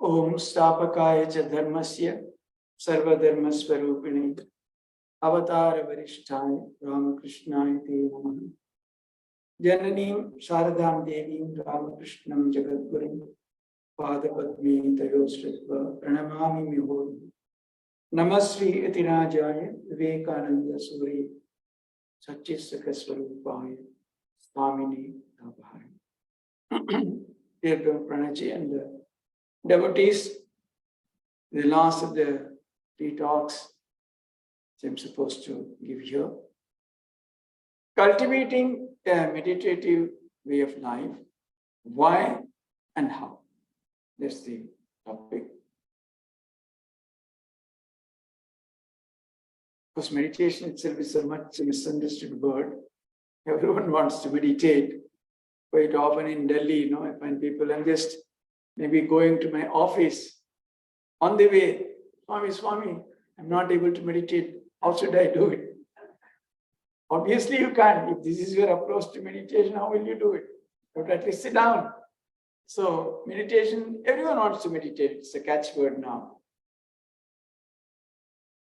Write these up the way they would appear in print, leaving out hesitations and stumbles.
Om Stapakaya cha dharmasya sarvadharma swarupini avatara varishthaya Ramakrishnaya te namaha. Jananim Sharadam Devim Ramakrishnam Jagadgurum Padapadme Tayosritva Pranamami Mihori Namasri Itirajaya Vivekananda Suri Satchisakaswarupaya Swamini Nabhaya. Dear Pranaji and the devotees, the last of the three talks I'm supposed to give here. Cultivating a meditative way of life. Why and how? That's the topic. Because meditation itself is a much misunderstood word. Everyone wants to meditate. Quite often in Delhi, I find people, I'm just maybe going to my office. On the way, Swami, I'm not able to meditate. How should I do it? Obviously, you can't. If this is your approach to meditation, how will you do it? You have to at least sit down. So, meditation, everyone wants to meditate. It's a catchword now.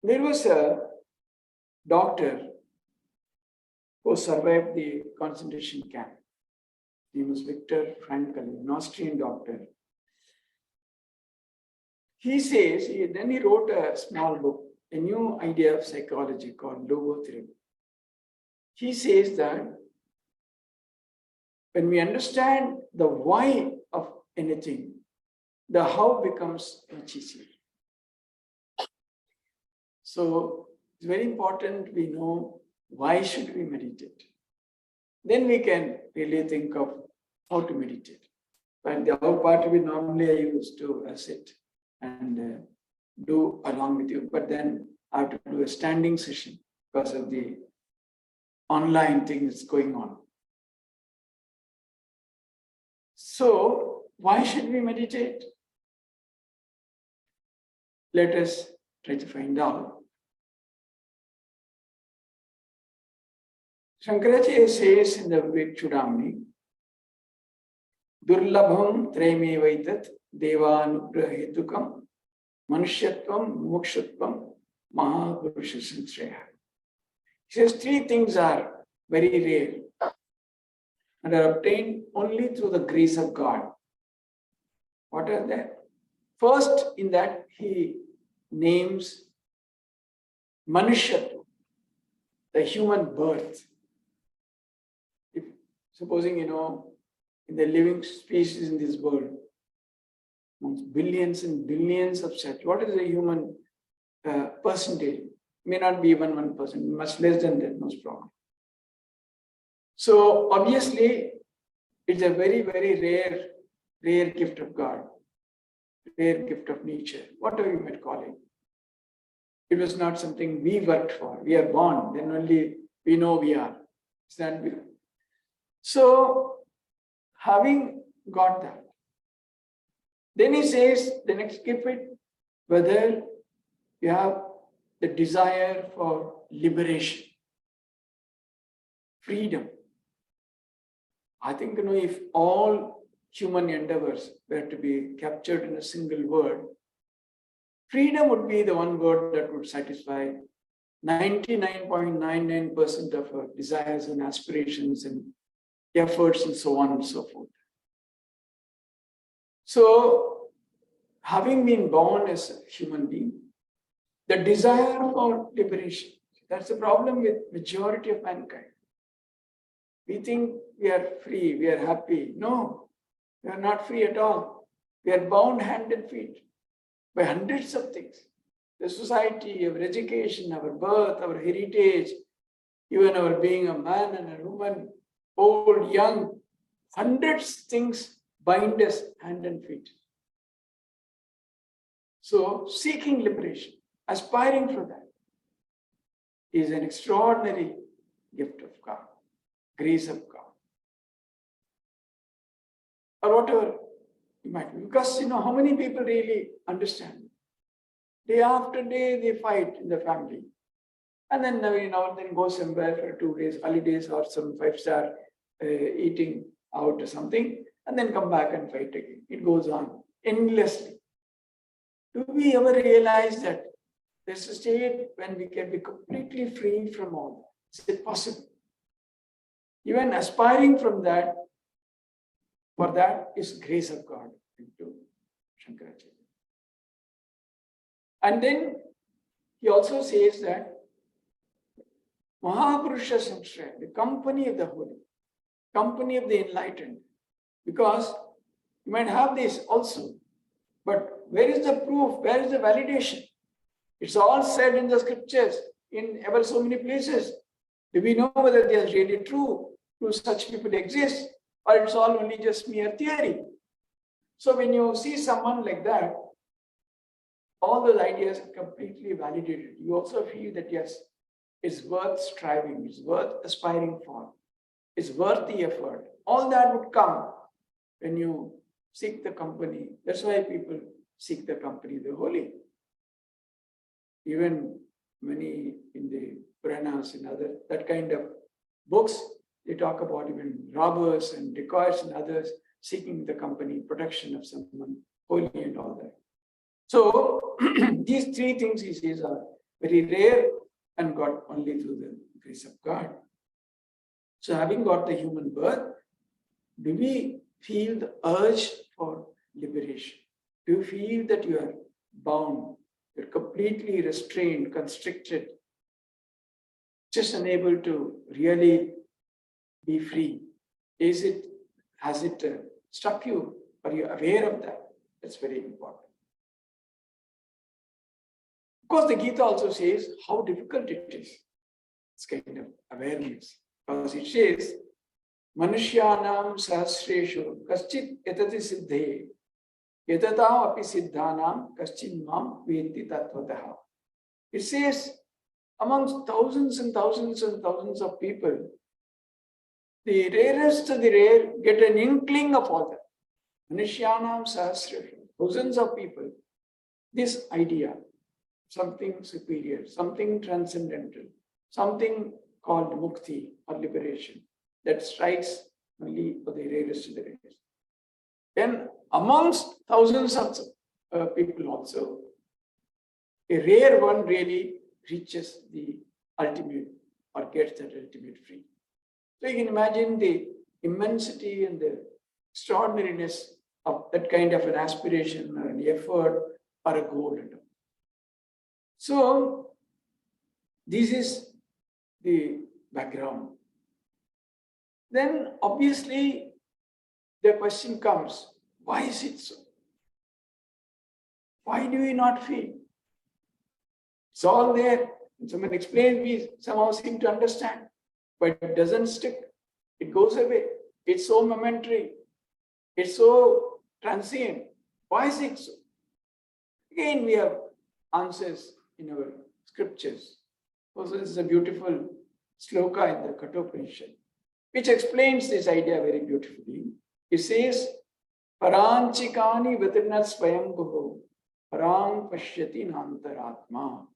There was a doctor who survived the concentration camp. He was Viktor Frankl, an Austrian doctor. He says, then he wrote a small book, a new idea of psychology called logotherapy. He says that when we understand the why of anything, the how becomes much easier. So it's very important we know why should we meditate. Then we can really think of how to meditate. But the how part we normally I used to sit and do along with you. But then I have to do a standing session because of the online thing that's going on. So, why should we meditate? Let us try to find out. Shankaracharya says in the Vivek Chudamani, Durlabham treme vaitat devanugrahitukam manushyatvam mukshutvam mahapurusha sanshaya. He says three things are very rare and are obtained only through the grace of God. What are they? First, in that he names Manushyatva, the human birth. If, supposing, in the living species in this world, amongst billions and billions of such, what is the human percentage? May not be even 1%, much less than that, most probably. So obviously, it's a very, very rare gift of God, rare gift of nature, whatever you might call it. It was not something we worked for. We are born, then only we know we are. So, having got that, then he says, the next gift, whether you have the desire for liberation, freedom. I think, if all human endeavors were to be captured in a single word, freedom would be the one word that would satisfy 99.99% of our desires and aspirations and efforts and so on and so forth. So, having been born as a human being, the desire for liberation, that's the problem with majority of mankind. We think we are free, we are happy. No, we are not free at all. We are bound hand and feet by hundreds of things. The society, our education, our birth, our heritage, even our being a man and a woman, old, young, hundreds of things bind us hand and feet. So seeking liberation, aspiring for that is an extraordinary gift of God, grace of God. Or whatever you might be. Because how many people really understand? Day after day they fight in the family. And then every now and then go somewhere for 2 days, holidays or some 5-star eating out or something, and then come back and fight again. It goes on endlessly. do we ever realize that there's a state when we can be completely free from all? Is it possible? Even aspiring from that, for that is grace of God into Shankaracharya. And then he also says that Mahapurusha Samshraya, the company of the holy, company of the enlightened, because you might have this also, but where is the proof? Where is the validation? It's all said in the scriptures in ever so many places. Do we know whether they are really true? Do such people exist? Or it's all only just mere theory? So when you see someone like that, all those ideas are completely validated. You also feel that yes, it's worth striving, it's worth aspiring for, it's worth the effort. All that would come when you seek the company. That's why people seek the company of the holy. Even many in the Puranas and other that kind of books, they talk about even robbers and dacoits and others seeking the company, protection of someone holy and all that. So these three things he says are very rare and got only through the grace of God. So having got the human birth, do we feel the urge for liberation? Do you feel that you are bound, you're completely restrained, constricted, just unable to really be free? Has it struck you? Are you aware of that? That's very important. Of course, the Gita also says how difficult it is. It's kind of awareness. Because it says, Manushyanam sahasreshu kaschit etati siddhe yatatam api siddhanam kaschin mam veti tattvataha. It says, amongst thousands and thousands and thousands of people, the rarest of the rare get an inkling of all that. Manushyanam sahasreshu, thousands of people, this idea, something superior, something transcendental, something called mukti or liberation, that strikes only for the rarest of the rarest. Then amongst thousands of people also, a rare one really reaches the ultimate or gets that ultimate free. So you can imagine the immensity and the extraordinariness of that kind of an aspiration or an effort or a goal. So this is the background. Then obviously the question comes, why is it so? Why do we not feel? It's all there. When someone explains, we somehow seem to understand, but it doesn't stick. It goes away. It's so momentary. It's so transient. Why is it so? Again, we have answers in our scriptures. Also, this is a beautiful sloka in the Kathopanishad, which explains this idea very beautifully. It says, Paranchikani vitirnat swayambhuho parang pashyati nantaratma.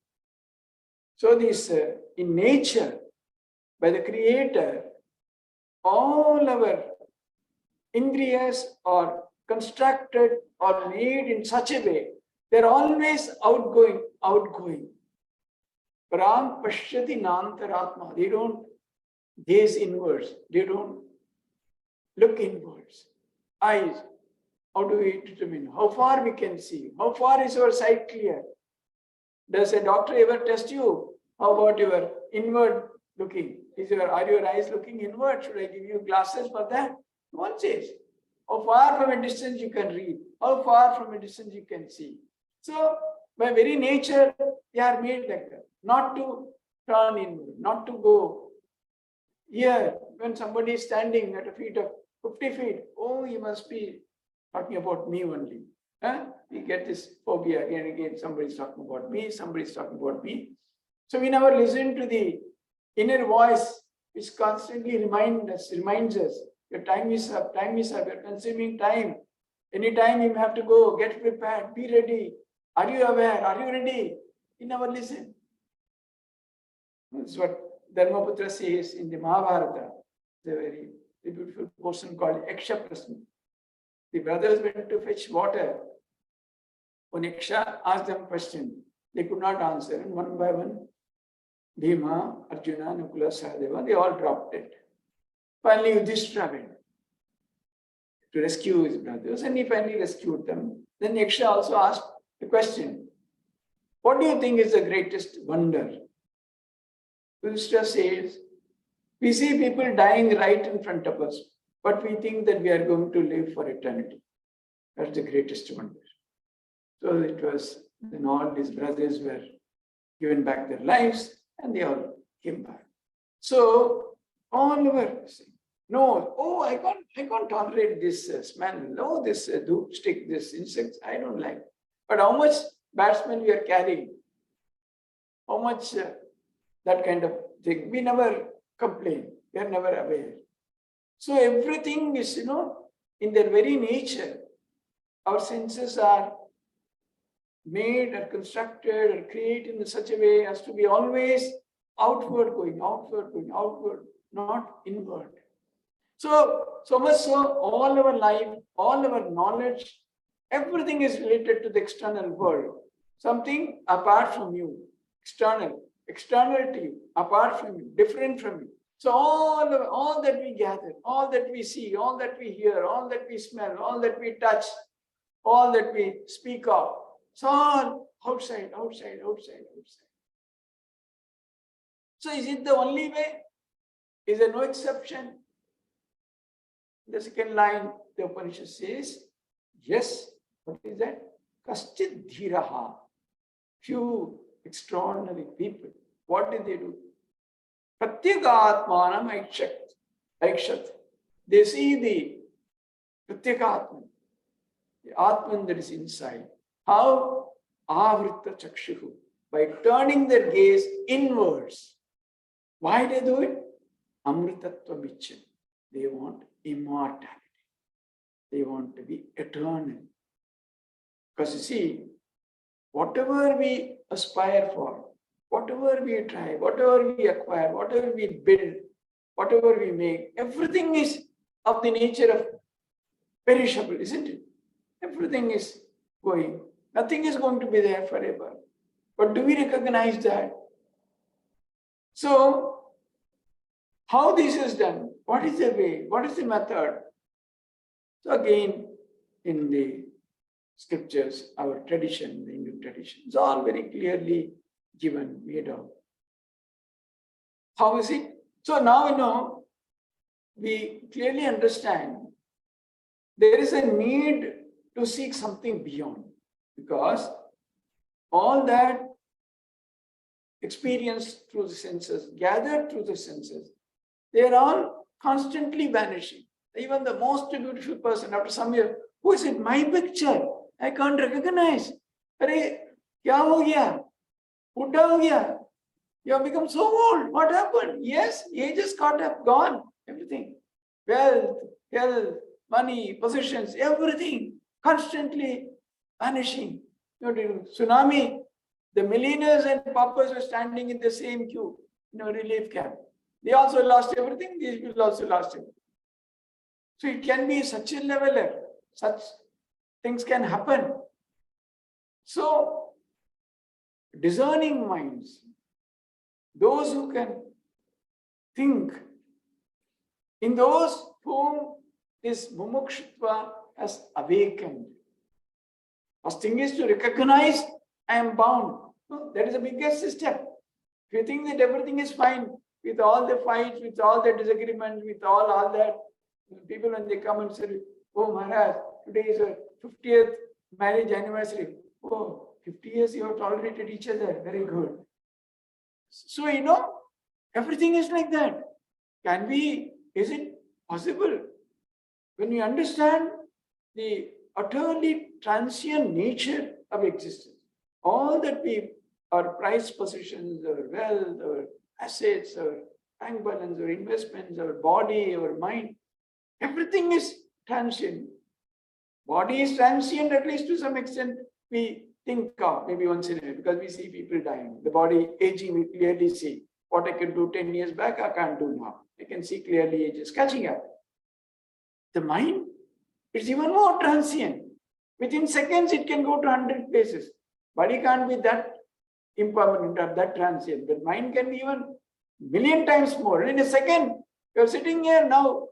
So this, in nature, by the Creator, all our indriyas are constructed or made in such a way, they're always outgoing. Parang pashyati nantaratma. They don't gaze inwards. They don't look inwards. Eyes. How do we determine how far we can see? How far is our sight clear? Does a doctor ever test you? How about your inward looking? Are your eyes looking inward? Should I give you glasses for that? No one says. How far from a distance you can read? How far from a distance you can see? So, by very nature, they are made like that. Not to turn inward, not to go here. When somebody is standing at a feet of 50 feet, oh, he must be talking about me only. We get this phobia again and again. Somebody's talking about me, somebody's talking about me. So we never listen to the inner voice which constantly reminds us, your time is up, you're consuming time. Anytime you have to go, get prepared, be ready. Are you aware? Are you ready? You never listen. That's what Dharmaputra says in the Mahabharata. It's a very beautiful portion called Yaksha Prasna. The brothers went to fetch water. One Yaksha asked them a question. They could not answer. And one by one, Bhima, Arjuna, Nakula, Sahadeva, they all dropped it. Finally, Yudhishthira went to rescue his brothers, and he finally rescued them. Then Yaksha also asked the question, what do you think is the greatest wonder? Yudhishthira says, we see people dying right in front of us, but we think that we are going to live for eternity. That's the greatest wonder. So it was, then all his brothers were given back their lives, and they all came back. So all were saying, no, oh, I can't tolerate this smell. No, this doop stick, this insects, I don't like. But how much batsmen we are carrying, how much that kind of thing. We never complain. We are never aware. So everything is, in their very nature, our senses are made or constructed or created in such a way as to be always outward going, not inward. So much so, all our life, all our knowledge, everything is related to the external world. Something apart from you, external to you, apart from you, different from you. So all that we gather, all that we see, all that we hear, all that we smell, all that we touch, all that we speak of, it's all outside. So is it the only way? Is there no exception? The second line, the Upanishad says, yes, what is that? Kaschid dhiraha. Few extraordinary people. What did they do? Pratyekatmanam aikshat. They see the Pratyekatman, the Atman that is inside. How? Avrita chakshuhu. By turning their gaze inwards. Why they do it? Amritatva michan. They want immortality. They want to be eternal. Because you see, whatever we aspire for, whatever we try, whatever we acquire, whatever we build, whatever we make, everything is of the nature of perishable, isn't it? Everything is going. Nothing is going to be there forever. But do we recognize that? So, how this is done? What is the way? What is the method? So again, in the scriptures, our tradition, the Hindu tradition, is all very clearly given, made out. How is it? So now, we clearly understand there is a need to seek something beyond, because all that experience through the senses, gathered through the senses, they are all constantly vanishing. Even the most beautiful person, after some years, who is it? My picture. I can't recognize. Arey, kya ho gaya? Buddha ho gaya? You have become so old. What happened? Yes, age is caught up, gone. Everything. Wealth, health, money, possessions, everything constantly vanishing. Tsunami, the millionaires and paupers were standing in the same queue, relief camp. They also lost everything. These people also lost everything. So it can be such a leveler. Such things can happen. So, discerning minds, those who can think, in those whom this mumukshutva has awakened. First thing is to recognize I am bound. That is the biggest step. If you think that everything is fine, with all the fights, with all the disagreements, with all that, people when they come and say, oh Maharaj, today is a 50th marriage anniversary. Oh, 50 years you have tolerated each other. Very good. So, everything is like that. Is it possible? When we understand the utterly transient nature of existence, all that our prized possessions, our wealth, our assets, our bank balance, our investments, our body, our mind, everything is transient. Body is transient, at least to some extent, we think of maybe once in a while, because we see people dying. The body aging, we clearly see. What I could do 10 years back, I can't do now. I can see clearly age is catching up. The mind is even more transient. Within seconds, it can go to 100 places. Body can't be that impermanent or that transient, but mind can be even million times more. In a second, you're sitting here now,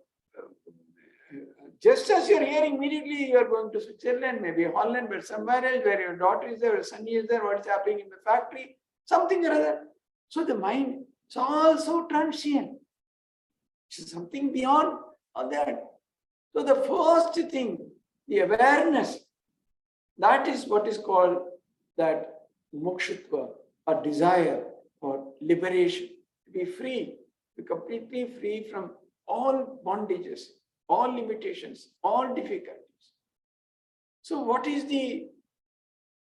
just as you're here, immediately you're going to Switzerland, maybe Holland, but somewhere else where your daughter is there, or son is there, what's happening in the factory, something or other. So the mind is also transient. It's something beyond all that. So the first thing, the awareness, that is what is called that mokshutva, or desire for liberation, to be free, to be completely free from all bondages, all limitations, all difficulties. So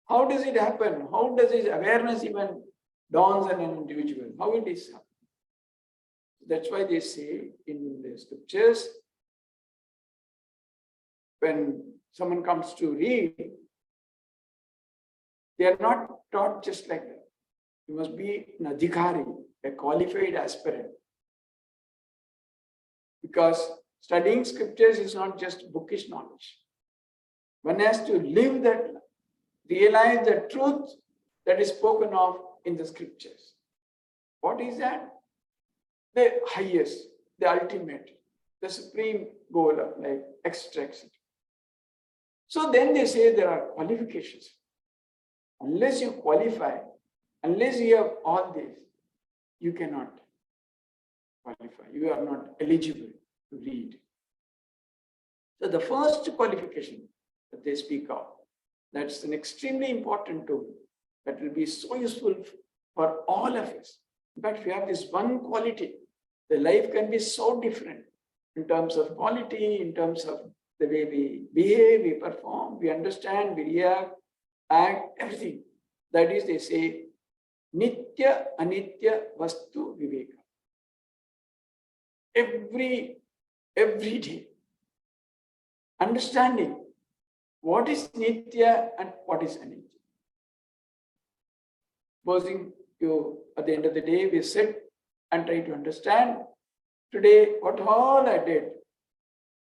how does it happen? How does this awareness even dawns on an individual? How it is happen? That's why they say in the scriptures, when someone comes to read, they are not taught just like that. You must be an adhikari, a qualified aspirant. Because studying scriptures is not just bookish knowledge. One has to live that, realize the truth that is spoken of in the scriptures. What is that? The highest, the ultimate, the supreme goal of life, etc. So then they say there are qualifications. Unless you qualify, unless you have all this, you cannot qualify. You are not eligible to read. So the first qualification that they speak of, that's an extremely important tool that will be so useful for all of us. In fact, if you have this one quality, the life can be so different in terms of quality, in terms of the way we behave, we perform, we understand, we react, act, everything. That is, they say, Nitya Anitya Vastu Viveka. Every day, understanding what is Nitya and what is Anitya. Supposing you, at the end of the day, we sit and try to understand today what all I did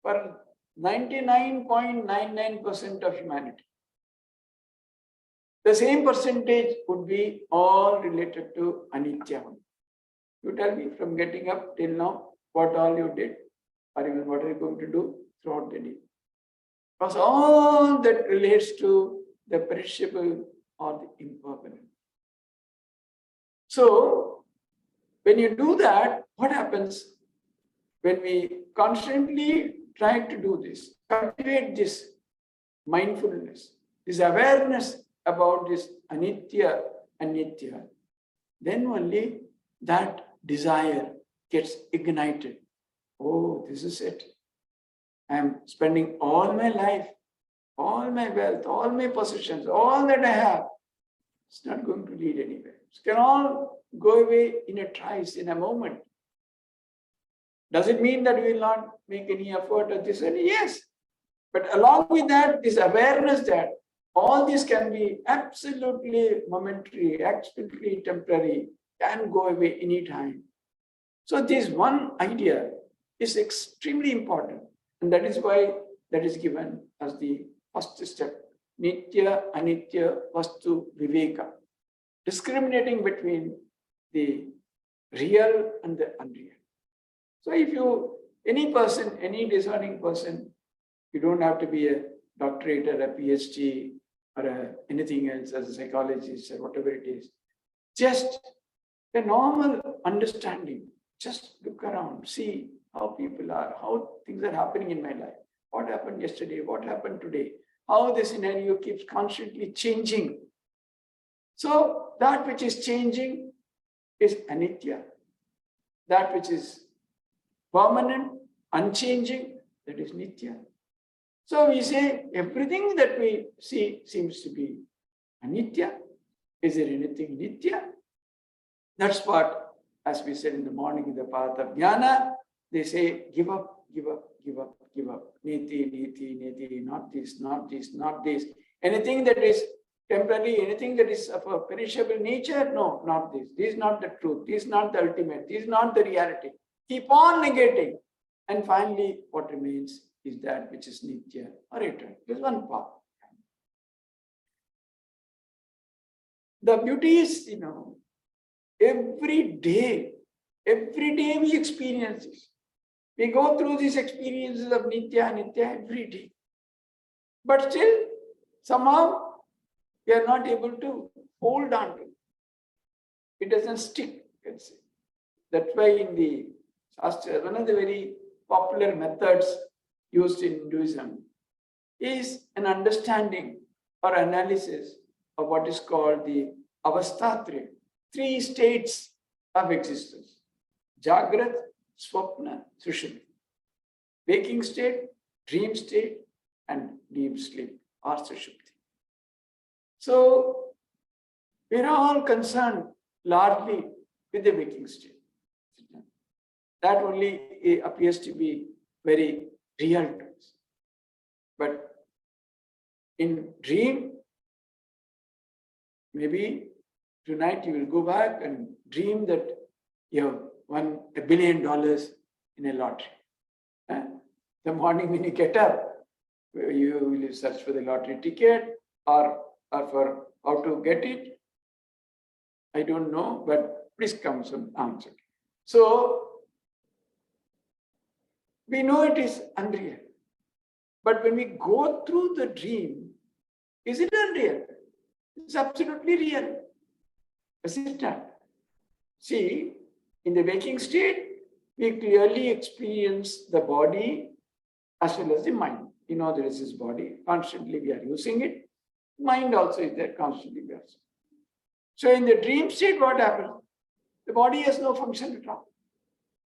for 99.99% of humanity. The same percentage would be all related to Anitya. You tell me from getting up till now what all you did, or even what are you going to do throughout the day. Because all that relates to the perishable or the impermanent. So, when you do that, what happens? When we constantly try to do this, cultivate this mindfulness, this awareness about this Anitya and Nitya, then only that desire gets ignited. Oh, this is it. I am spending all my life, all my wealth, all my possessions, all that I have. It's not going to lead anywhere. It can all go away in a trice, in a moment. Does it mean that we will not make any effort at this end? Yes. But along with that, this awareness that all this can be absolutely momentary, absolutely temporary, can go away anytime. So this one idea is extremely important. And that is why that is given as the first step. Nitya, Anitya, Vastu, Viveka. Discriminating between the real and the unreal. So if any person, any discerning person, you don't have to be a doctorate or a PhD or anything else as a psychologist or whatever it is. Just a normal understanding. Just look around, see how people are, how things are happening in my life. What happened yesterday? What happened today? How the scenario keeps constantly changing. So that which is changing is Anitya. That which is permanent, unchanging, that is Nitya. So we say everything that we see seems to be Anitya. Is there anything Nitya? That's what, as we said in the morning in the path of Jnana, they say give up, give up, give up, give up. Niti, niti, niti, not this, not this, not this. Anything that is temporary, anything that is of a perishable nature, no, not this. This is not the truth. This is not the ultimate. This is not the reality. Keep on negating. And finally, what remains is that which is Nitya or eternal. There's one path. The beauty is, every day we experience this. We go through these experiences of Nitya every day. But still, somehow, we are not able to hold on to it. It doesn't stick, you can say. That's why in the Shastra, one of the very popular methods used in Hinduism is an understanding or analysis of what is called the Avastatraya, 3 states of existence. Jagrat, Swapna, Sushupti. Waking state, dream state, and deep sleep or Sushupti. So, we are all concerned largely with the waking state. That only appears to be very real to us. But in dream, maybe tonight you will go back and dream that you have won $1 billion in a lottery. The morning when you get up, you will search for the lottery ticket or for how to get it. I don't know, but please come some answer. So, we know it is unreal. But when we go through the dream, is it unreal? It's absolutely real. Is it not? See, in the waking state, we clearly experience the body as well as the mind. There is this body, constantly we are using it. Mind also is there, constantly we are using it. So in the dream state, what happens? The body has no function at all.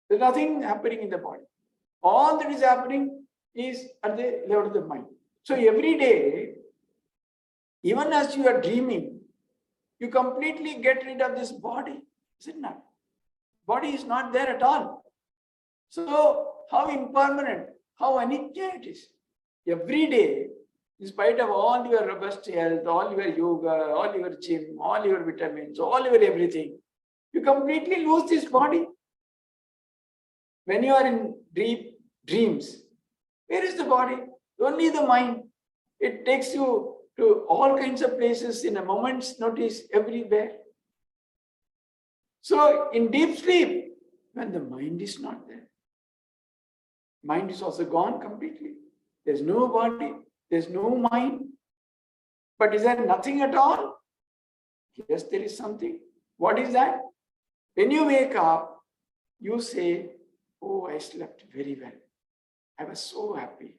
There's nothing happening in the body. All that is happening is at the level of the mind. So every day, even as you are dreaming, you completely get rid of this body. Is it not? Body is not there at all. So how impermanent, how anitya it is. Every day, in spite of all your robust health, all your yoga, all your gym, all your vitamins, all your everything, you completely lose this body. When you are in deep dreams, where is the body? Only the mind. It takes you to all kinds of places in a moment's notice, everywhere. So in deep sleep, when the mind is not there, mind is also gone completely. There's no body, there's no mind. But is there nothing at all? Yes, there is something. What is that? When you wake up, you say, oh, I slept very well. I was so happy.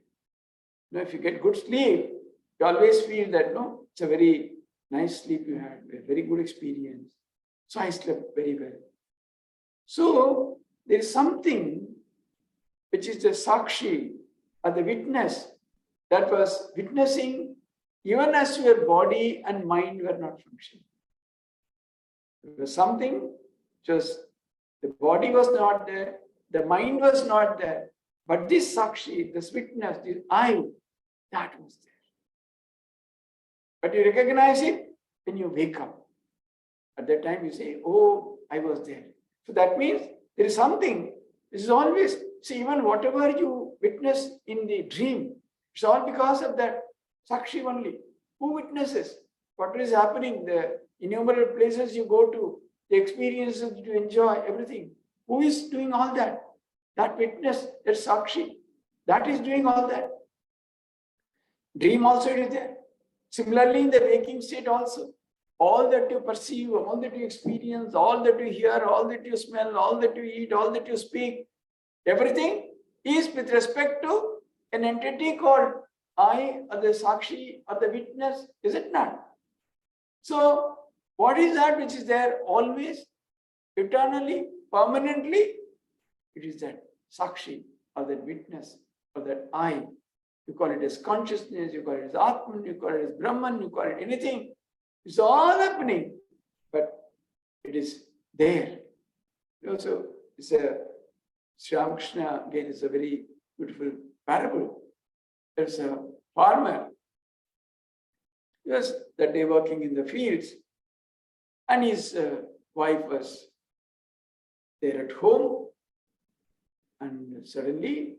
If you get good sleep, you always feel that, it's a very nice sleep you had, a very good experience. So I slept very well. So there is something which is the sakshi or the witness that was witnessing even as your body and mind were not functioning. There was something, just the body was not there, the mind was not there, but this sakshi, this witness, this I, that was there. But you recognize it when you wake up. At that time you say, oh, I was there. So that means there is something. This is always, see, even whatever you witness in the dream, it's all because of that sakshi only. Who witnesses? What is happening? The innumerable places you go to, the experiences you enjoy, everything. Who is doing all that? That witness, that sakshi, that is doing all that. Dream also is there. Similarly, in the waking state also, all that you perceive, all that you experience, all that you hear, all that you smell, all that you eat, all that you speak, everything is with respect to an entity called I or the sakshi or the witness, is it not? So, what is that which is there always, eternally, permanently? It is that sakshi or that witness or that I. You call it as consciousness, you call it as Atman, you call it as Brahman, you call it anything. It's all happening, but it is there. Also, it's a Sri Ramakrishna, again, is a very beautiful parable. There's a farmer, he was that day working in the fields, and his wife was there at home, and suddenly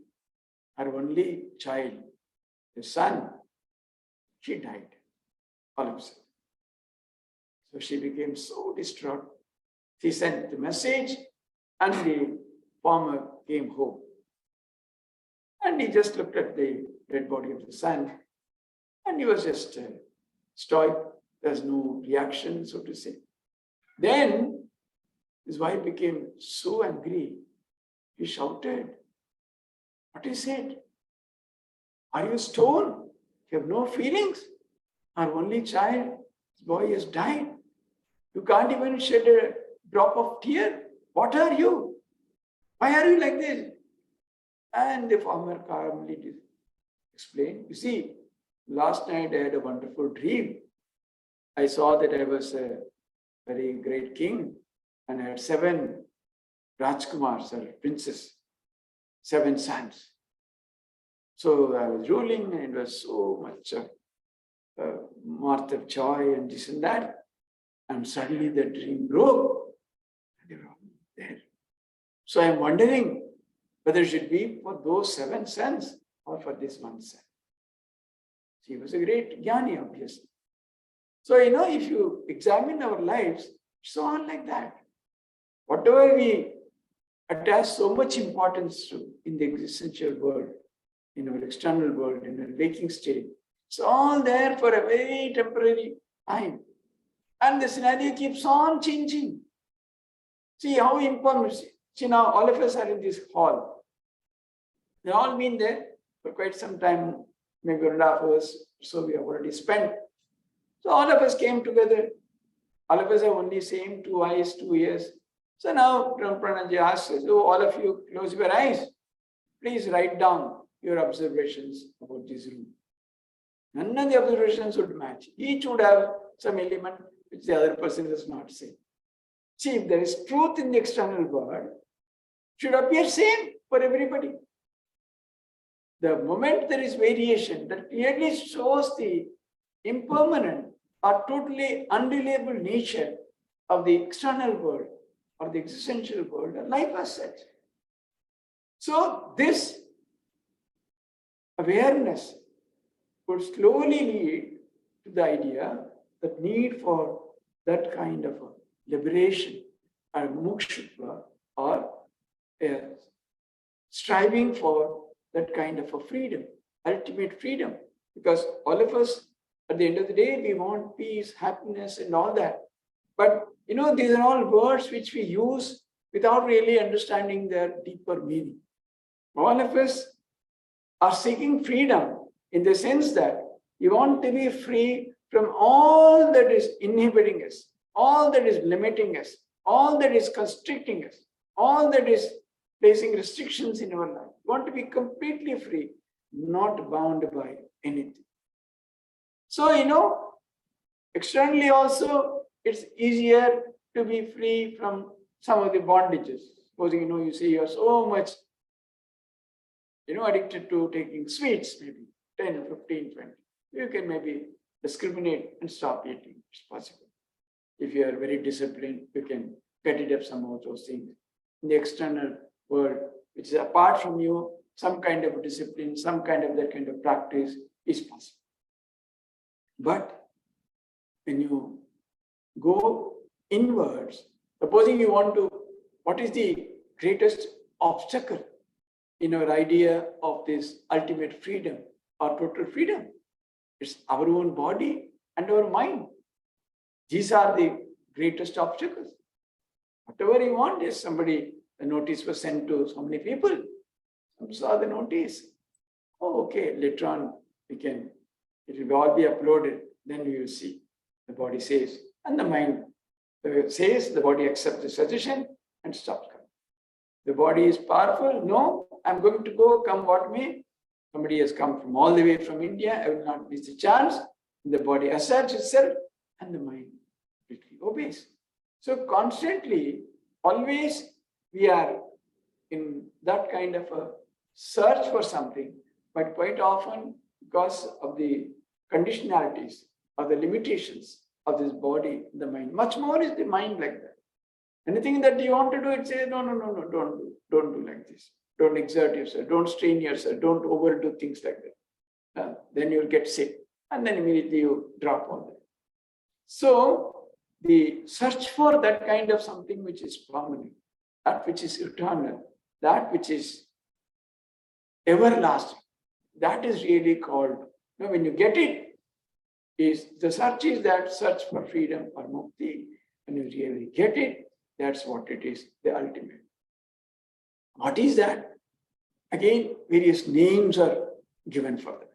her only child, the son, she died all of a sudden. So she became so distraught. She sent the message and the farmer came home. And he just looked at the dead body of the son and he was just stoic. There's no reaction, so to say. Then his wife became so angry. He shouted, "What is it? Are you stone? You have no feelings? Our only child, this boy has died. You can't even shed a drop of tear. What are you? Why are you like this?" And the farmer calmly explained, "You see, last night I had a wonderful dream. I saw that I was a very great king and I had 7 Rajkumars or princes, 7 sons. So I was ruling and it was so much mirth of joy and this and that. And suddenly the dream broke and they were all there. So I'm wondering whether it should be for those 7 sons or for this one son." She was a great jnani, obviously. So, if you examine our lives, it's all like that. Whatever we attach so much importance to in the existential world, in our external world, in our waking state, it's all there for a very temporary time. And the scenario keeps on changing. See how important. See, now all of us are in this hall. We've all been there for quite some time, maybe 1.5 hours, so we have already spent. So all of us came together. All of us have only same 2 eyes, 2 ears. So now Pranaji asks us, "Oh, all of you close your eyes. Please write down your observations about this room." None of the observations would match. Each would have some element which the other person does not say. See, if there is truth in the external world, it should appear same for everybody. The moment there is variation, that clearly shows the impermanent or totally unreliable nature of the external world or the existential world and life as such. So this awareness would slowly lead to the idea that need for that kind of a liberation or mukshutva or striving for that kind of a freedom, ultimate freedom. Because all of us, at the end of the day, we want peace, happiness, and all that. But, these are all words which we use without really understanding their deeper meaning. All of us are seeking freedom in the sense that we want to be free from all that is inhibiting us, all that is limiting us, all that is constricting us, all that is placing restrictions in our life. We want to be completely free, not bound by anything. So, externally also, it's easier to be free from some of the bondages. Supposing, you see you're so much, addicted to taking sweets, maybe 10, 15, 20. You can maybe discriminate and stop eating. It's possible. If you are very disciplined, you can cut it up some of those things. In the external world, which is apart from you, some kind of discipline, some kind of that kind of practice is possible. But when you go inwards, supposing you want to, what is the greatest obstacle in our idea of this ultimate freedom or total freedom? It's our own body and our mind. These are the greatest obstacles. Whatever you want is the notice was sent to so many people. Some saw the notice. Oh, okay, later on it will all be uploaded. Then we will see. The body says, and the mind says, the body accepts the suggestion and stops coming. The body is powerful. No, I'm going to go, come what may. Somebody has come from all the way from India. I will not miss the chance. The body asserts itself and the mind completely obeys. So constantly, always we are in that kind of a search for something, but quite often because of the conditionalities or the limitations of this body, the mind. Much more is the mind like that. Anything that you want to do, it says, no, don't do like this. Don't exert yourself, don't strain yourself, don't overdo things like that. Then you'll get sick. And then immediately you drop all that. So the search for that kind of something which is permanent, that which is eternal, that which is everlasting, that is really called, when you get it, is the search is that search for freedom or mukti. When you really get it, that's what it is, the ultimate. What is that? Again, various names are given for that.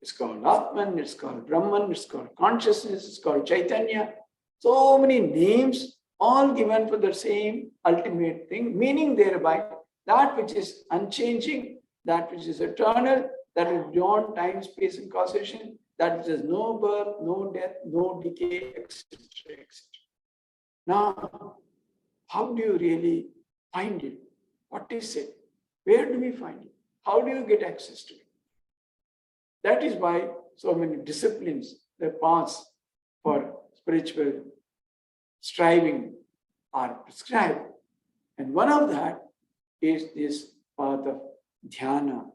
It's called Atman, it's called Brahman, it's called consciousness, it's called Chaitanya. So many names, all given for the same ultimate thing, meaning thereby that which is unchanging, that which is eternal, that is beyond time, space, and causation, that which has no birth, no death, no decay, etc., etc. Now, how do you really find it? What is it? Where do we find it? How do you get access to it? That is why so many disciplines, the paths for spiritual striving are prescribed. And one of that is this path of dhyana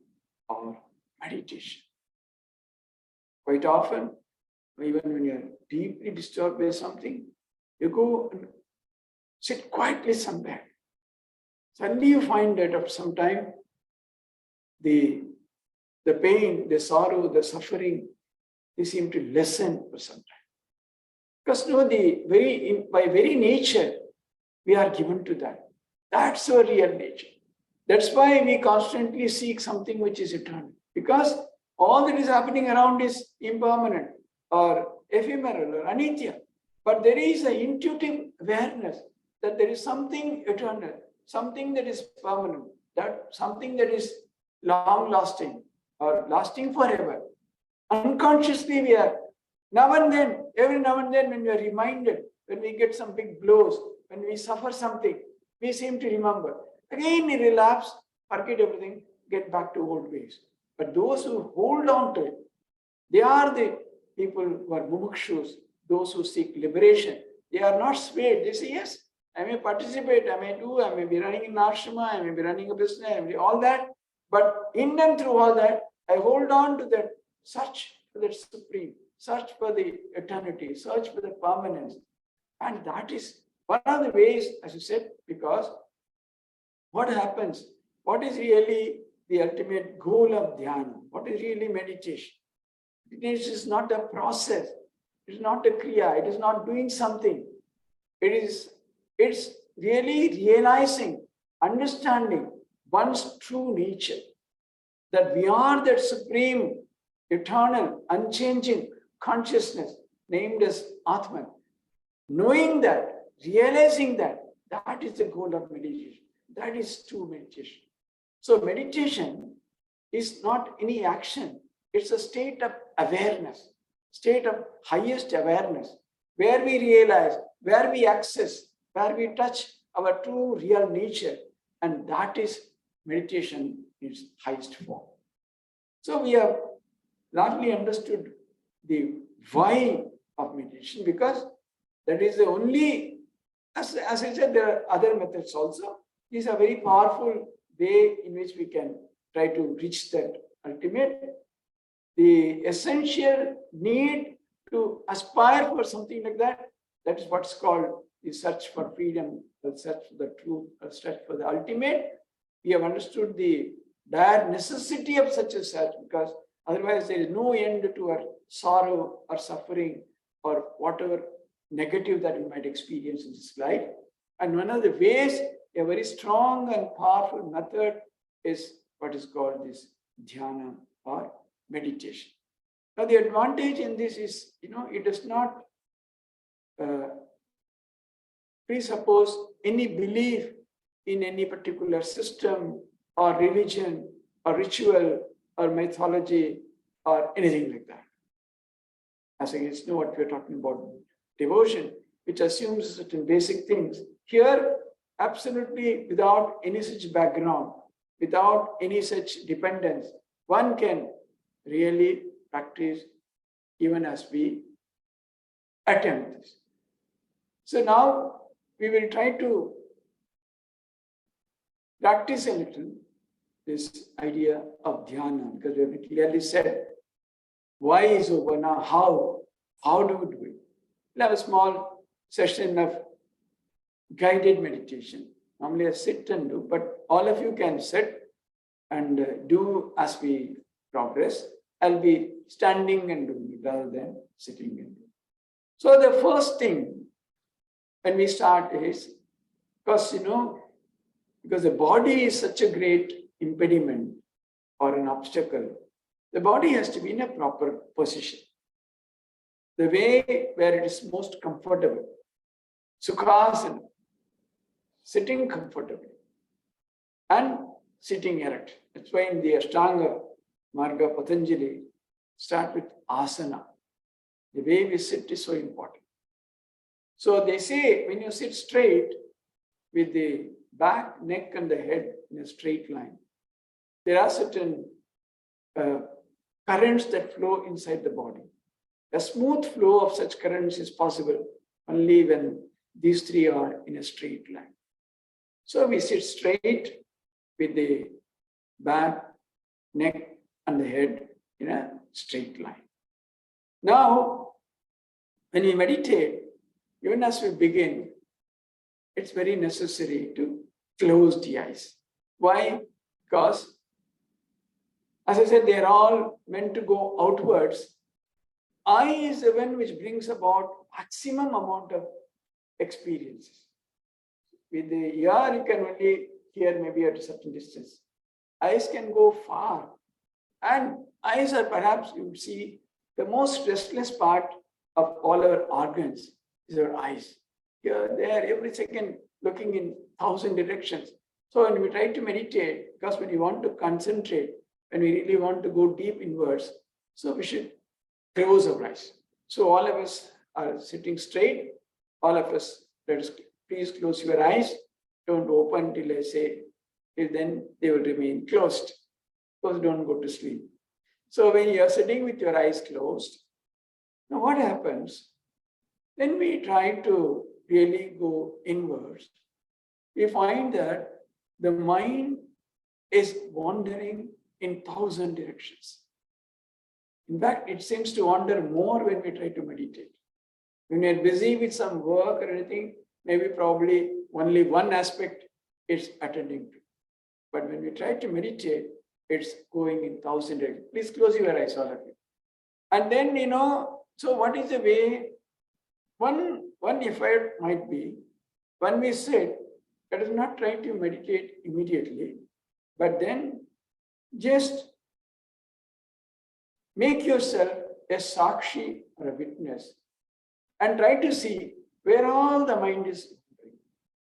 or meditation. Quite often, even when you're deeply disturbed by something, you go and sit quietly somewhere. Suddenly you find that after some time, the pain, the sorrow, the suffering, they seem to lessen for some time. Because by very nature, we are given to that. That's our real nature. That's why we constantly seek something which is eternal. Because all that is happening around is impermanent or ephemeral or anitya. But there is an intuitive awareness that there is something eternal, something that is permanent, that something that is long-lasting or lasting forever. Unconsciously we are, every now and then when we are reminded, when we get some big blows, when we suffer something, we seem to remember. Again we relapse, forget everything, get back to old ways. But those who hold on to it, they are the people who are mumukshus, those who seek liberation. They are not swayed. They say, yes, I may participate, I may be running an ashrama, I may be running a business, I may be all that. But in and through all that, I hold on to that search for the supreme, search for the eternity, search for the permanence. And that is one of the ways, as you said, because what happens? What is really the ultimate goal of dhyana? What is really meditation? Meditation is not a process. It is not a kriya. It is not doing something. It's really realizing, understanding one's true nature. That we are that supreme, eternal, unchanging consciousness named as Atman. Knowing that, realizing that, that is the goal of meditation. That is true meditation. So meditation is not any action. It's a state of awareness, state of highest awareness, where we realize, where we access, where we touch our true real nature. And that is meditation in its highest form. So we have largely understood the why of meditation, because that is the only, as I said, there are other methods also. These are very powerful way in which we can try to reach that ultimate. The essential need to aspire for something like that, that is what's called the search for freedom, the search for the truth, the search for the ultimate. We have understood the dire necessity of such a search, because otherwise there is no end to our sorrow or suffering or whatever negative that we might experience in this life. And one of the ways, a very strong and powerful method is what is called this dhyana or meditation. Now the advantage in this is, it does not presuppose any belief in any particular system or religion or ritual or mythology or anything like that. As against what we're talking about, devotion, which assumes certain basic things. Here, absolutely without any such background, without any such dependence, one can really practice even as we attempt this. So now we will try to practice a little this idea of dhyana, because we have clearly said why is over. Now how do we do it? We'll have a small session of guided meditation. Normally I sit and do, but all of you can sit and do as we progress. I'll be standing and doing it rather than sitting and doing it. So the first thing when we start is, because because the body is such a great impediment or an obstacle, the body has to be in a proper position. The way where it is most comfortable. Sukhasana, sitting comfortably and sitting erect. That's why in the Ashtanga Marga Patanjali start with asana. The way we sit is so important. So they say when you sit straight with the back, neck and the head in a straight line, there are certain currents that flow inside the body. A smooth flow of such currents is possible only when these three are in a straight line. So we sit straight with the back, neck and the head in a straight line. Now, when we meditate, even as we begin, it's very necessary to close the eyes. Why? Because, as I said, they're all meant to go outwards. Eye is the one which brings about maximum amount of experiences. With the ear, you can only hear maybe at a certain distance. Eyes can go far. And eyes are perhaps, you would see, the most restless part of all our organs is our eyes. Here, there, every second, looking in 1,000 directions. So when we try to meditate, because when we want to concentrate, when we really want to go deep inwards, so we should close our eyes. So all of us are sitting straight. All of us, let us please close your eyes. Don't open till I say, till then they will remain closed. Because don't go to sleep. So when you are sitting with your eyes closed, now what happens? When we try to really go inwards, we find that the mind is wandering in 1,000 directions. In fact, it seems to wander more when we try to meditate. When we are busy with some work or anything, maybe probably only one aspect is attending to. But when we try to meditate, it's going in 1,000 directions. Please close your eyes, all of you. And then, so what is the way? One effort might be, when we sit, let us not try to meditate immediately, but then just make yourself a sakshi or a witness and try to see where all the mind is.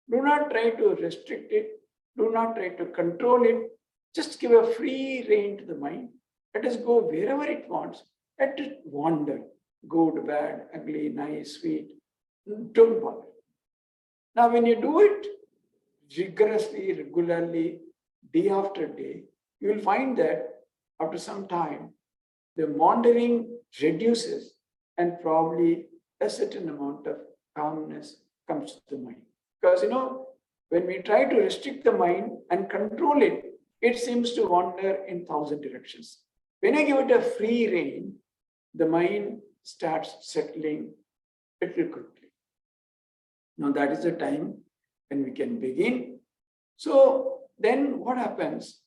Do not try to restrict it. Do not try to control it. Just give a free rein to the mind. Let us go wherever it wants. Let it wander. Good, bad, ugly, nice, sweet. Don't bother. Now, when you do it rigorously, regularly, day after day, you will find that after some time, the wandering reduces and probably a certain amount of calmness comes to the mind. Because, when we try to restrict the mind and control it, it seems to wander in 1,000 directions. When I give it a free rein, the mind starts settling little quickly. Now that is the time when we can begin. So then what happens?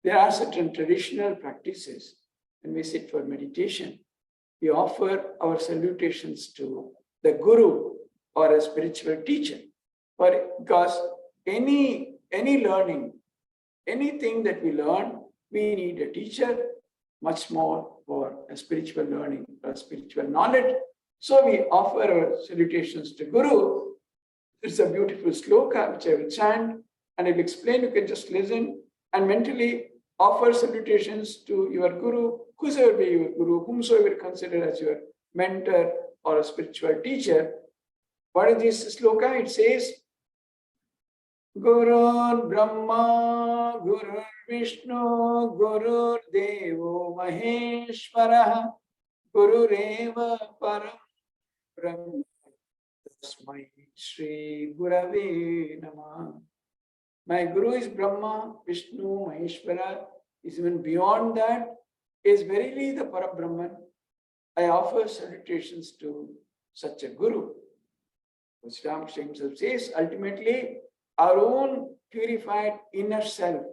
There are certain traditional practices. When we sit for meditation, we offer our salutations to the guru or a spiritual teacher. Because any learning, anything that we learn, we need a teacher, much more for a spiritual learning, or spiritual knowledge. So we offer our salutations to Guru. It's a beautiful sloka which I will chant and I will explain. You can just listen and mentally offer salutations to your Guru, whosoever be your Guru, whomsoever consider as your mentor or a spiritual teacher. What is this sloka? It says, Gurur Brahma, Gurur Vishnu, Gurur Devo Maheshwara, Gurureva Param Brahma, Tasmai Shri Gurave Namah. My Guru is Brahma, Vishnu, Maheshwara, is even beyond that, is verily the Parabrahman. I offer salutations to such a Guru. Sri Ramakrishna himself says, ultimately, our own purified inner self,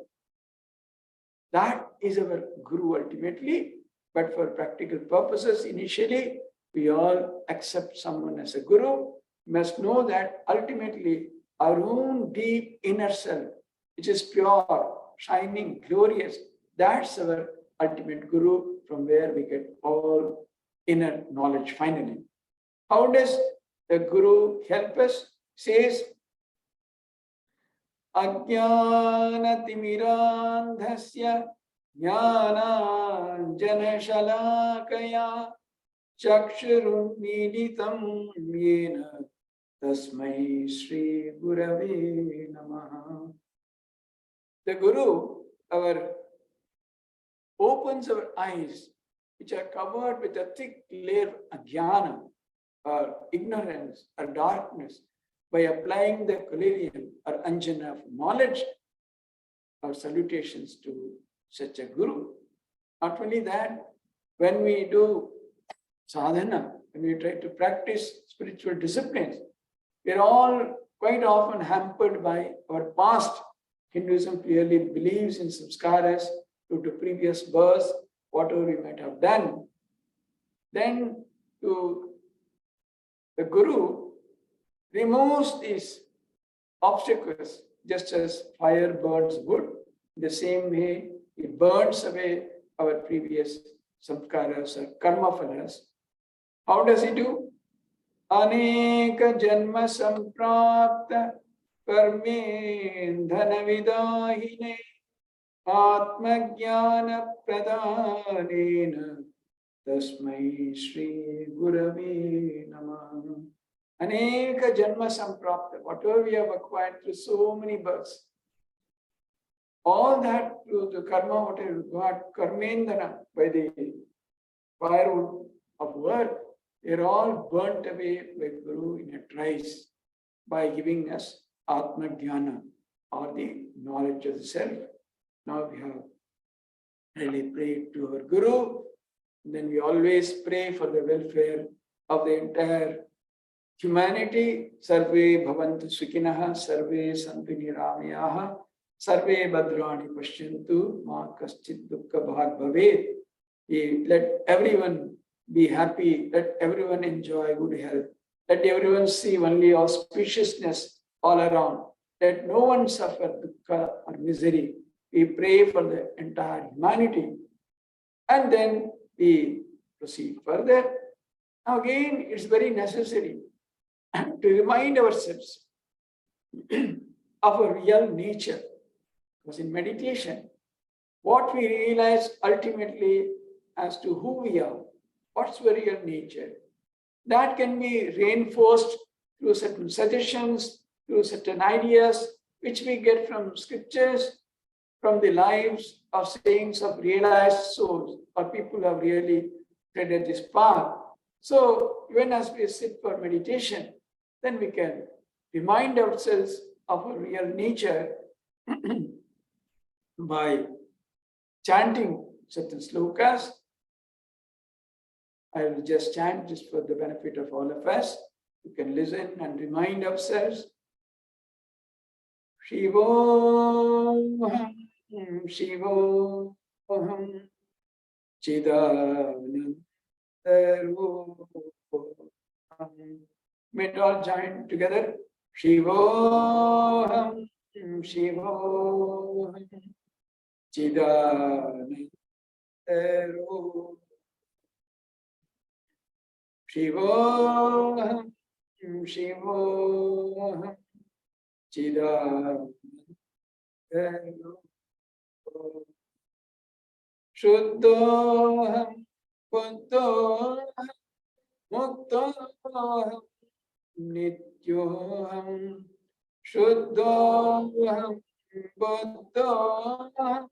that is our Guru ultimately. But for practical purposes, initially, we all accept someone as a Guru. We must know that ultimately, our own deep inner self, which is pure, shining, glorious, that's our ultimate Guru, from where we get all inner knowledge finally. How does the Guru help us? Says, Ajnanatimirandhasya Jnananjanashalakaya Chakshurunmilitam Yena Tasmai Shri Gurave Namaha. The Guru, opens our eyes, which are covered with a thick layer of jnana, or ignorance, or darkness, by applying the collyrium or anjana of knowledge. Our salutations to such a Guru. Not only that, when we do sadhana, when we try to practice spiritual disciplines, we are all quite often hampered by our past. Hinduism clearly believes in samskaras due to previous births, whatever we might have done. Then the Guru removes these obstacles, just as fire burns wood. In the same way, it burns away our previous samskaras or karma phalas. How does he do? Aneka janma samprapta karmendhana vidahine atma jnana pradhanena tasmai Shri Gurave Namaha. Aneka janma samprapta, whatever we have acquired through so many births, all that through the karma, whatever we got, karmendana, by the firewood of work, they're all burnt away by Guru in a trice by giving us Atma Jnana, or the knowledge of the self. Now we have really prayed to our Guru, and then we always pray for the welfare of the entire humanity. Sarve bhavantu sukinaha, sarve santu niramayaha, sarve badrani pashyantu, ma kaschit dukkha bhag bhavet. Let everyone be happy, let everyone enjoy good health, let everyone see only auspiciousness all around, let no one suffer dukkha or misery. We pray for the entire humanity, and then we proceed further. Now again, it's very necessary to remind ourselves of our real nature. Because in meditation, what we realize ultimately as to who we are, what's our real nature, that can be reinforced through certain suggestions, through certain ideas, which we get from scriptures, from the lives of saints of realized souls, or people who have really treaded this path. So even as we sit for meditation, then we can remind ourselves of our real nature by chanting certain slokas. I will just chant just for the benefit of all of us. You can listen and remind ourselves. Shivoham, Shivoham, Chidanandaroham. May it all join together. Shivoham, Shivoham, Chidanandaroham. Shivoham, Shivoham, Chidanandaroham. Shuddhoham, Buddhoham, Muktoham, Nityoham. Shuddhoham, Buddhoham,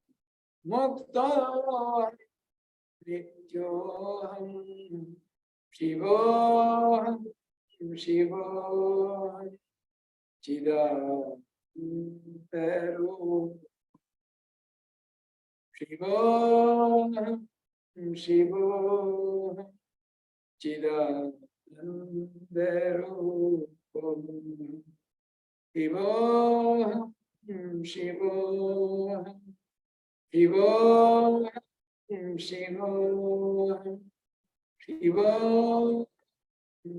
Muktoham, Nityoham. Shivoham, Shivoham, Chidanandaroham. Shivoham, Shivoham, Chidanandaroham. Shiva, Shiva, Shiva, Shiva, Shiva,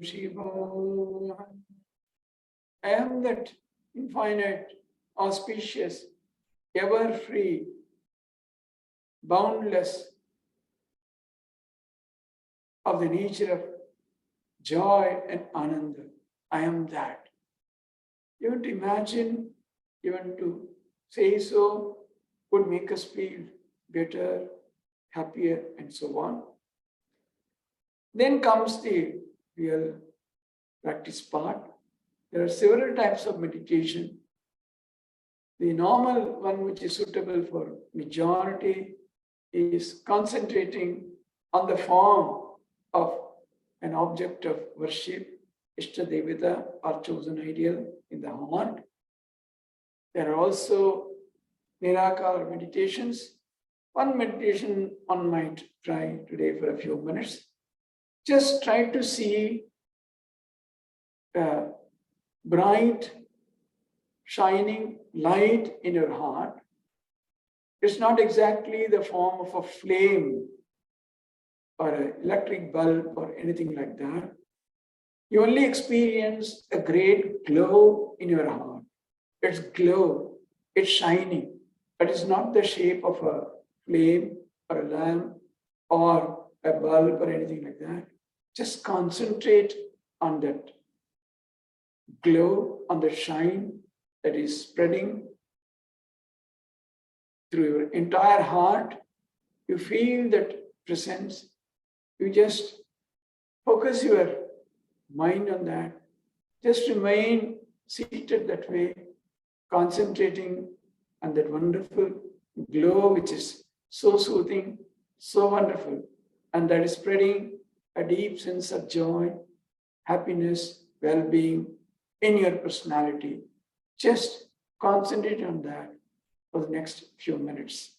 Shiva. I am that infinite, auspicious, ever free, boundless of the nature of joy and ananda. I am that. Even to imagine, even to say so, would make us feel better, happier, and so on. Then comes the real practice part. There are several types of meditation. The normal one, which is suitable for majority, is concentrating on the form of an object of worship, Ishta Devata or chosen ideal in the heart. There are also Nirakara meditations. One meditation one might try today for a few minutes. Just try to see a bright, shining light in your heart. It's not exactly the form of a flame or an electric bulb or anything like that. You only experience a great glow in your heart. It's glow, it's shining, but it's not the shape of a flame or a lamp or a bulb or anything like that. Just concentrate on that glow, on the shine that is spreading through your entire heart. You feel that presence. You just focus your mind on that. Just remain seated that way, concentrating on that wonderful glow, which is so soothing, so wonderful, and that is spreading a deep sense of joy, happiness, well-being in your personality. Just concentrate on that for the next few minutes.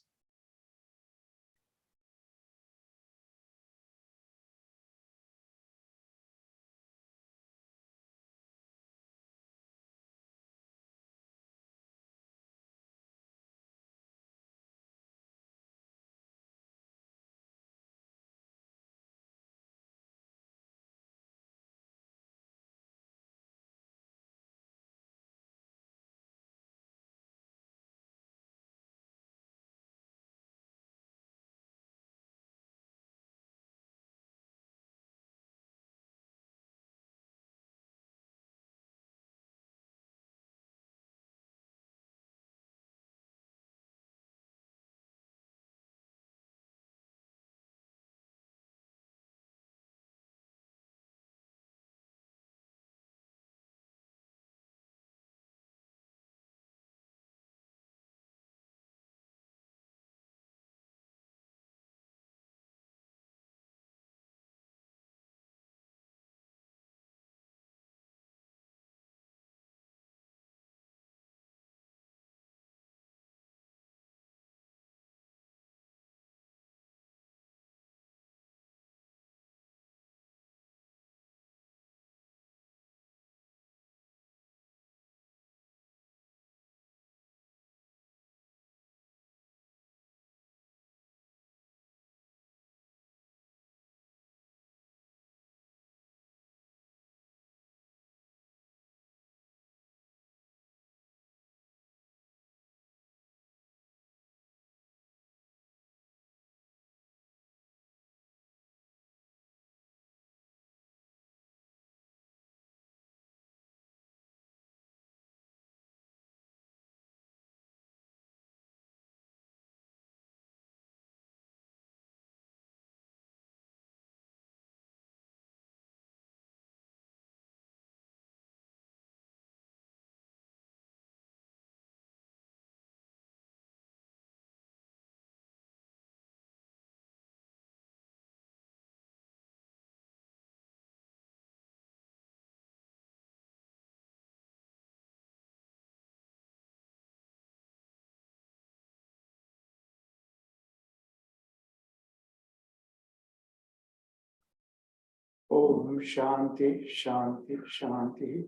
Om Shanti, Shanti, Shanti.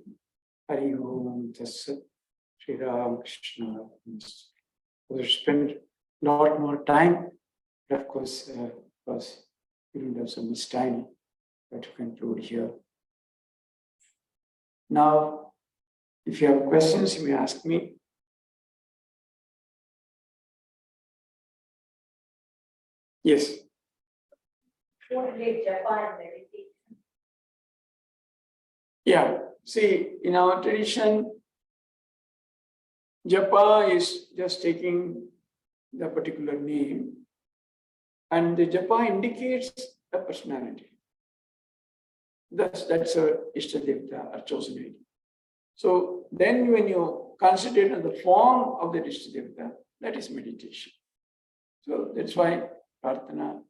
Hari Om Tassat. Sri Ram Krishna. We'll spend a lot more time, but of course, because we don't have so much time, but to conclude here. Now, if you have questions, you may ask me. Yes. What relate Japa and meditation? Yeah. See, in our tradition, Japa is just taking the particular name, and the Japa indicates a personality. That's a Ishtadevta, a chosen deity. So then when you concentrate on the form of the Ishtadevta, that is meditation. So that's why Prarthana,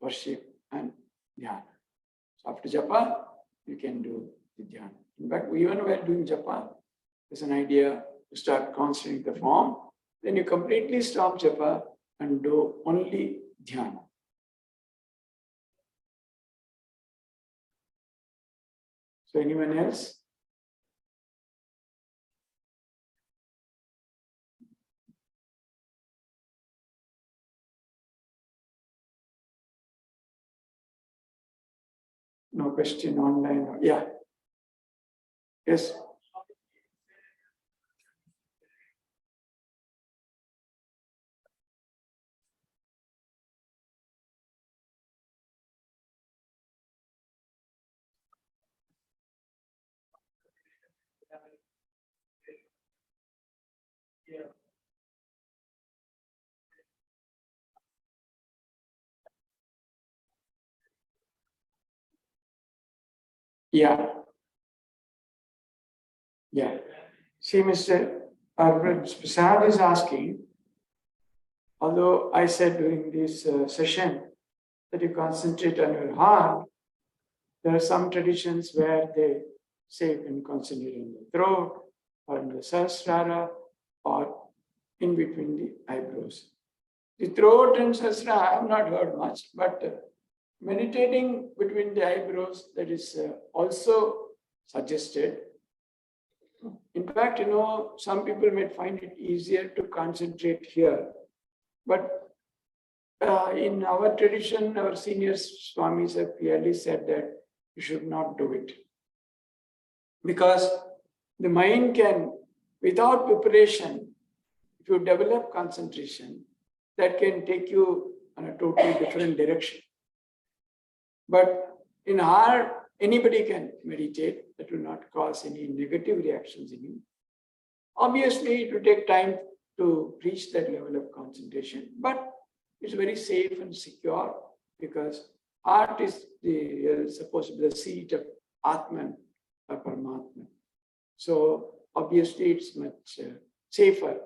worship, and dhyana. So after Japa, you can do the dhyana. In fact, even while doing Japa, there's an idea to start concentrating the form. Then you completely stop Japa and do only dhyana. So anyone else? No question online? Yeah. Yes. Yeah. Yeah. See, Mr. Prasad is asking, although I said during this session that you concentrate on your heart, there are some traditions where they say you can concentrate on the throat or in the sahasrara or in between the eyebrows. The throat and sahasrara, I have not heard much, but meditating between the eyebrows, that is also suggested. In fact, some people may find it easier to concentrate here, but in our tradition, our senior swamis have clearly said that you should not do it. Because the mind can, without preparation, if you develop concentration, that can take you in a totally different direction. But in heart, anybody can meditate. That will not cause any negative reactions in you. Obviously, it will take time to reach that level of concentration, but it's very safe and secure because heart is supposed to be the seat of Atman or Paramatma. So obviously, it's much safer.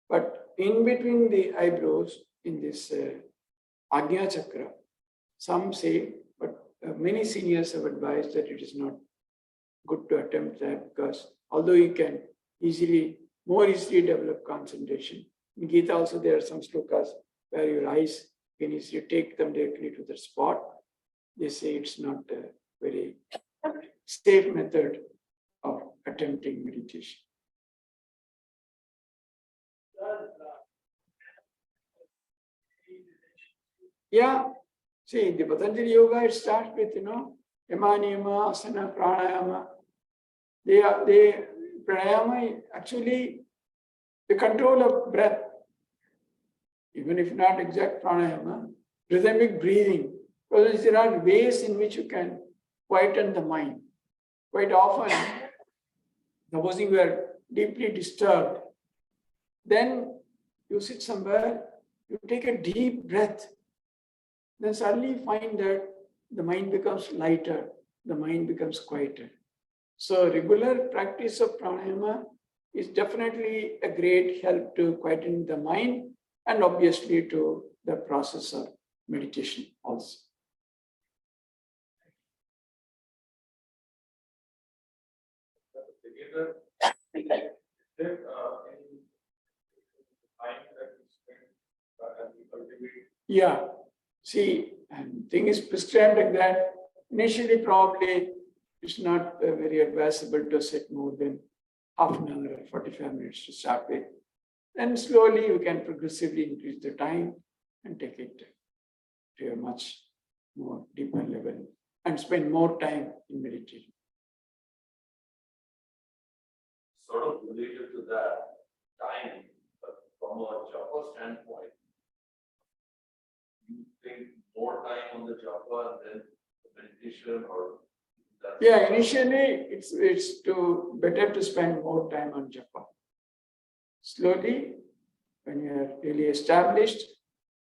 But in between the eyebrows, in this Agnya Chakra, some say, but many seniors have advised that it is not good to attempt that because although you can more easily develop concentration. In Gita also there are some slokas where your eyes can easily take them directly to the spot. They say it's not a very safe method of attempting meditation. Yeah. See, the Patanjali Yoga, it starts with, Yama, Niyama, Asana, Pranayama. Pranayama, actually, the control of breath, even if not exact pranayama, rhythmic breathing, because there are ways in which you can quieten the mind. Quite often, supposing you are deeply disturbed, then you sit somewhere, you take a deep breath, then suddenly you find that the mind becomes lighter, the mind becomes quieter. So regular practice of pranayama is definitely a great help to quieten the mind and obviously to the process of meditation also. Yeah. See, and thing is prescribed like that. Initially, probably it's not very advisable to sit more than half an hour or 45 minutes to start with. Then slowly we can progressively increase the time and take it to a much more deeper level and spend more time in meditation. Sort of related to that time, but from a japa standpoint, you think more time on the japa and then the meditation, or that's Yeah, initially it's better to spend more time on japa. Slowly, when you are really established,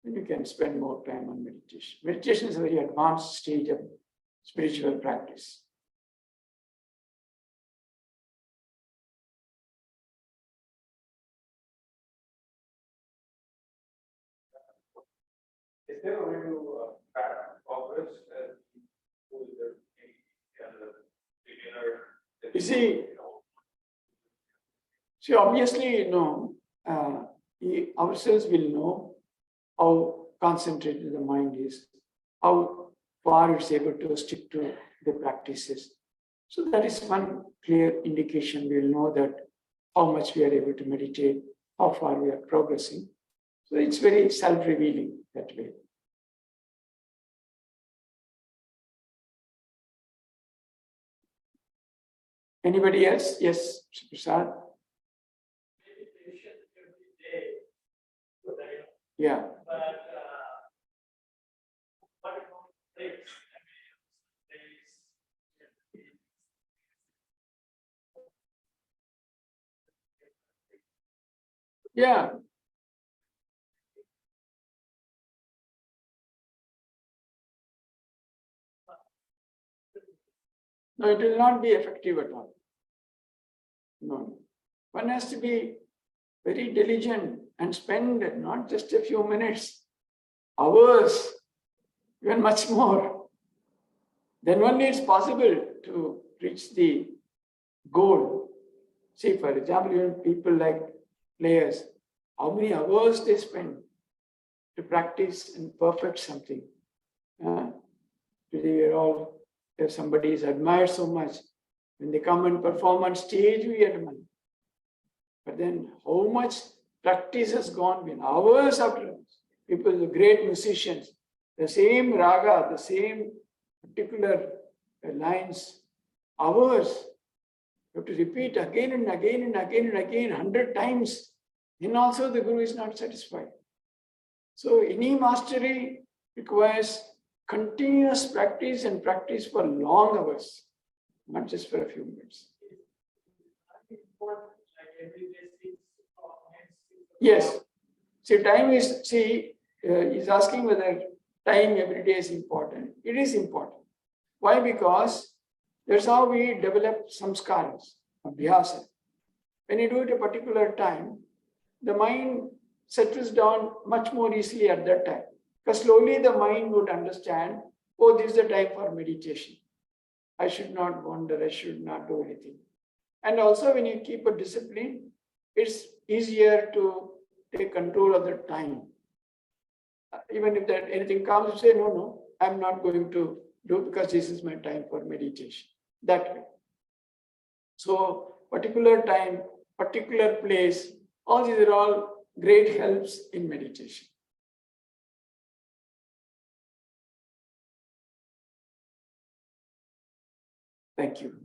then you can spend more time on meditation. Meditation is a very advanced stage of spiritual practice. Is there a way to track progress as who is the beginner? You see, obviously, ourselves will know how concentrated the mind is, how far it's able to stick to the practices. So that is one clear indication. We'll know that how much we are able to meditate, how far we are progressing. So it's very self-revealing that way. Anybody else? Yes, Prasad. Meditation every day. Yeah. But what about days? Yeah. No, it will not be effective at all. No. One has to be very diligent and spend not just a few minutes, hours, even much more. Then only it's possible to reach the goal. See, for example, even people like players, how many hours they spend to practice and perfect something. Today we're all, if somebody is admired so much, when they come and perform on stage, we admire. But then how much practice has gone in hours after hours. People, the great musicians, the same raga, the same particular lines, hours. You have to repeat again and again and again and again, 100 times. Then also the Guru is not satisfied. So any mastery requires continuous practice and practice for long hours, not just for a few minutes. Yes. See, time is, he's asking whether time every day is important. It is important. Why? Because that's how we develop samskaras, abhyasa. When you do it a particular time, the mind settles down much more easily at that time. Because slowly the mind would understand, oh, this is the time for meditation. I should not wander, I should not do anything. And also when you keep a discipline, it's easier to take control of the time. Even if that anything comes, you say, no, I'm not going to do because this is my time for meditation. That way. So particular time, particular place, all these are all great helps in meditation. Thank you.